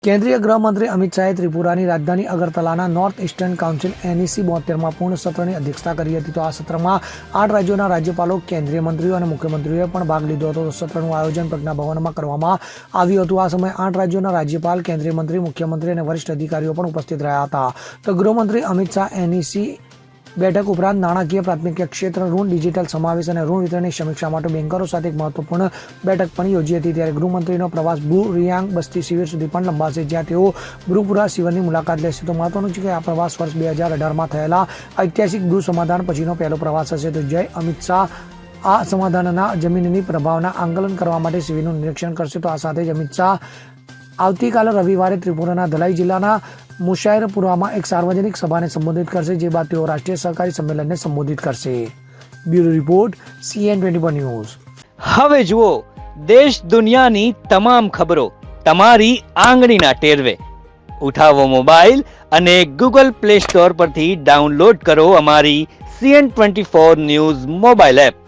કેન્દ્રીય ગૃહમંત્રી અમિત શાહે ત્રિપુરાની રાજધાની અગરતલાના નોર્થ ઇસ્ટર્ન કાઉન્સિલ NEC 72માં પૂર્ણ સત્રની અધ્યક્ષતા કરી હતી. તો આ સત્રમાં 8 રાજ્યોના રાજ્યપાલો, કેન્દ્રીય મંત્રીઓ અને મુખ્યમંત્રીઓએ પણ ભાગ લીધો હતો. સત્રનું આયોજન પ્રજ્ઞા ભવનમાં કરવામાં આવ્યું હતું. આ સમયે 8 રાજ્યોના રાજ્યપાલ, કેન્દ્રીય મંત્રી, મુખ્યમંત્રી અને વરિષ્ઠ અધિકારીઓ પણ ઉપસ્થિત રહ્યા હતા. તો ગૃહમંત્રી અમિત શાહ NEC બેઠક ઉપરાંત નાણાકીય પ્રાથમિક ક્ષેત્ર, ઋણ, ડિજિટલ સમાવેશ અને ઋણ વિતરણની સમીક્ષા માટે બેન્કરો સાથે એક મહત્વપૂર્ણ બેઠક પણ યોજી હતી. ત્યારે ગૃહમંત્રીનો પ્રવાસ ભૂ રિયાંગ બસ્તી શિબિર સુધી પણ લંબાશે, જ્યાં તેઓ બ્રુપુરા શિબિરની મુલાકાત લેશે. તો મહત્વનું છે કે આ પ્રવાસ વર્ષ 2018માં થયેલા ઐતિહાસિક ભૂ સમાધાન પછીનો પહેલો પ્રવાસ હશે. તો જય અમિત શાહ આ સમાધાનના જમીનની પ્રભાવના આંકલન કરવા માટે શિબિરનું નિરીક્ષણ કરશે. તો આ સાથે જ અમિત શાહ આવતીકાલે રવિવારે ત્રિપુરાના ધલાઈ જિલ્લાના મુશાયરપુરામાં એક સાર્વજનિક સભાને સંબોધિત કરશે, જે બાદ તેઓ રાષ્ટ્રીય સહકારી સંમેલનને સંબોધિત કરશે. Bureau report, CN24 news. હવે જુઓ દેશ દુનિયાની તમામ ખબરો તમારી આંગળીના ટેરવે. ઉઠાવો મોબાઈલ અને Google Play Store પરથી ડાઉનલોડ કરો અમારી CN24 ન્યૂઝ મોબાઈલ એપ.